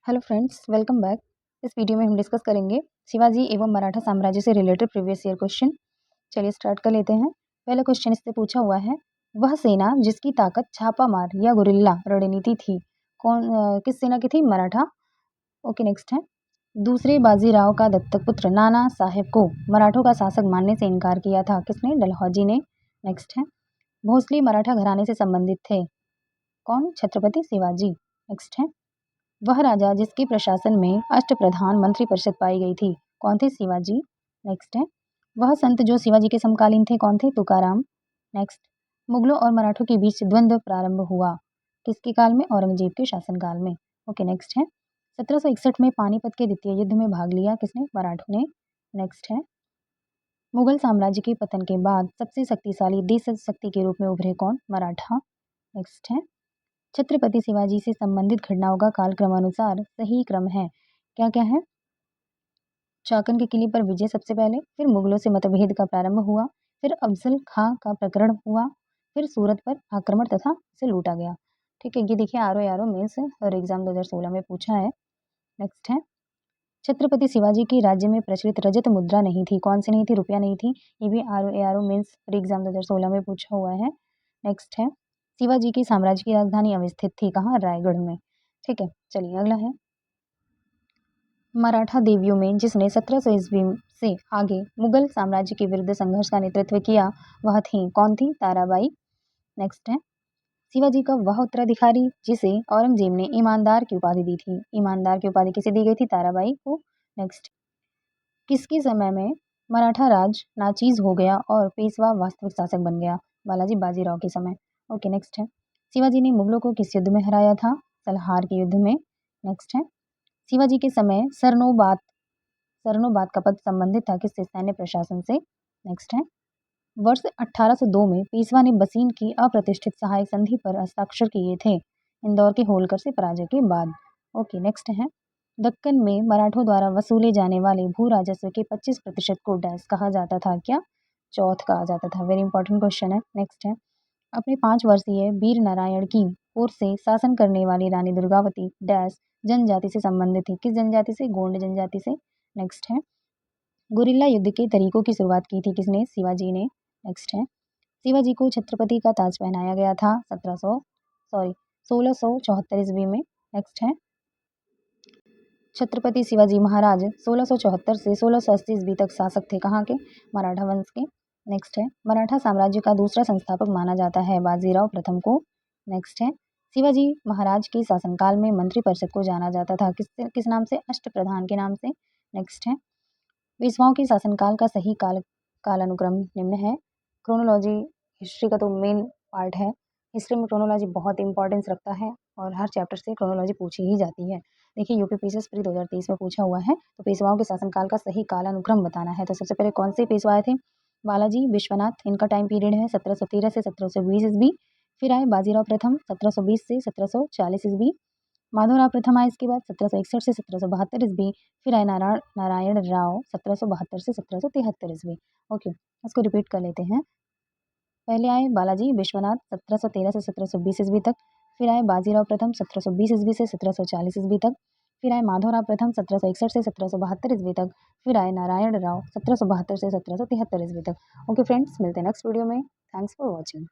Hello friends, welcome back. इस video में हम डिस्कस करेंगे शिवाजी एवं मराठा साम्राज्य से रिलेटेड प्रीवियस ईयर क्वेश्चन। चलिए स्टार्ट कर लेते हैं। पहला क्वेश्चन इससे पूछा हुआ है, वह सेना जिसकी ताकत छापामार या गुरिल्ला रणनीति थी किस सेना की थी? मराठा। ओके, नेक्स्ट है। दूसरे बाजीराव का दत्तक पुत्र नाना साहेब को मराठों का शासक मानने से इनकार किया था, किसने? डलहौजी ने। नेक्स्ट है। भोसले मराठा घराने से संबंधित थे, कौन? छत्रपति शिवाजी। नेक्स्ट है। वह राजा जिसके प्रशासन में अष्टप्रधान मंत्री परिषद पाई गई थी, कौन थे? शिवाजी। नेक्स्ट है। वह संत जो शिवाजी के समकालीन थे, कौन थे? तुकाराम। नेक्स्ट। मुगलों और मराठों के बीच द्वंद्व प्रारंभ हुआ, किसके काल में? औरंगजेब के शासनकाल में। ओके, नेक्स्ट है। 1761 में पानीपत के द्वितीय युद्ध में भाग लिया, किसने? मराठों ने। नेक्स्ट है। मुगल साम्राज्य के पतन के बाद सबसे शक्तिशाली देश शक्ति के रूप में उभरे, कौन? मराठा। नेक्स्ट है। छत्रपति शिवाजी से संबंधित घटनाओं का कालक्रमानुसार सही क्रम है, क्या क्या है? चाकन के किले पर विजय सबसे पहले, फिर मुगलों से मतभेद का प्रारंभ हुआ, फिर अफजल खां का प्रकरण हुआ, फिर सूरत पर आक्रमण तथा इसे लूटा गया। ठीक है, ये देखिए आर मेंस और एग्जाम 2016 में पूछा है। नेक्स्ट है। छत्रपति शिवाजी के राज्य में प्रचलित रजत मुद्रा नहीं थी, कौन सी नहीं थी? रुपया नहीं थी। ये भी आर मेंस और एग्जाम 2016 में पूछा हुआ है। नेक्स्ट है। शिवाजी की साम्राज्य की राजधानी अवस्थित थी कहाँ? रायगढ़ में। ठीक है, चलिए अगला है। मराठा देवियों में जिसने 1700 ईस्वी से आगे मुगल साम्राज्य के विरुद्ध संघर्ष का नेतृत्व किया, वह थी, कौन थी? ताराबाई। नेक्स्ट है। शिवाजी का वह उत्तराधिकारी जिसे औरंगजेब ने ईमानदार की उपाधि दी थी, ईमानदार की उपाधि किसे दी गई थी? ताराबाई को। नेक्स्ट। किसके समय में मराठा राज नाचीज हो गया और पेशवा वास्तविक शासक बन गया? बालाजी बाजीराव के समय। ओके, नेक्स्ट है। शिवाजी ने मुगलों को किस युद्ध में हराया था? सलहार के युद्ध में। नेक्स्ट है। शिवाजी के समय सरनोबात का पद संबंधित था किससे? सैन्य प्रशासन से। नेक्स्ट है। वर्ष 1802 में पेशवा ने बसीन की अप्रतिष्ठित सहायक संधि पर हस्ताक्षर किए थे, इंदौर के होलकर से पराजय के बाद। ओके, नेक्स्ट है। दक्कन में मराठों द्वारा वसूले जाने वाले भू राजस्व के 25% को डैश कहा जाता था, क्या? चौथ कहा जाता था। वेरी इंपॉर्टेंट क्वेश्चन है। नेक्स्ट है। अपने 5 वर्षीय वीर नारायण की ओर से शासन करने वाली रानी दुर्गावती डैश जनजाति से संबंधित थी, किस जनजाति से? गोंड जनजाति से। नेक्स्ट है। गुरिल्ला युद्ध के तरीकों की शुरुआत की थी किसने? शिवाजी ने। नेक्स्ट है। शिवाजी को छत्रपति का ताज पहनाया गया था 1674 ईस्वी में। नेक्स्ट है। छत्रपति शिवाजी महाराज 1674 से 1680 ईस्वी तक शासक थे, कहाँ के? मराठा वंश के। नेक्स्ट है। मराठा साम्राज्य का दूसरा संस्थापक माना जाता है बाजीराव प्रथम को। नेक्स्ट है। शिवाजी महाराज के शासनकाल में मंत्री परिषद को जाना जाता था किस नाम से? अष्टप्रधान के नाम से। नेक्स्ट है। पेशवाओं के शासनकाल का सही कालानुक्रम निम्न है। क्रोनोलॉजी हिस्ट्री का तो मेन पार्ट है। हिस्ट्री में क्रोनोलॉजी बहुत इंपॉर्टेंस रखता है और हर चैप्टर से क्रोनोलॉजी पूछी ही जाती है। देखिए यूपी पीसीएस प्री 2023 में पूछा हुआ है, तो पेशवाओं के शासनकाल का सही कालानुक्रम बताना है। तो सबसे पहले कौन से पेशवा आए थे? बालाजी विश्वनाथ, इनका टाइम पीरियड है 1713 से 1720 ईस्वी। फिर आए बाजीराव प्रथम 1720 से 1740 ईस्वी। माधवराव प्रथम आए इसके बाद 1761 से 1772 ईस्वी। फिर आए नारायण राव 1772 से 1773 ईस्वी। ओके, इसको रिपीट कर लेते हैं। पहले आए बालाजी विश्वनाथ 1713 से 1720 ईस्वी तक। फिर आए बाजीराव प्रथम 1720 ईस्वी से 1740 ईस्वी तक। फिर आए माधवराव प्रथम 1761 से 1772 ईस्वी तक। फिर आए नारायण राव 1772 से 1773 ईस्वी तक। ओके फ्रेंड्स, मिलते हैं नेक्स्ट वीडियो में। Thanks for watching.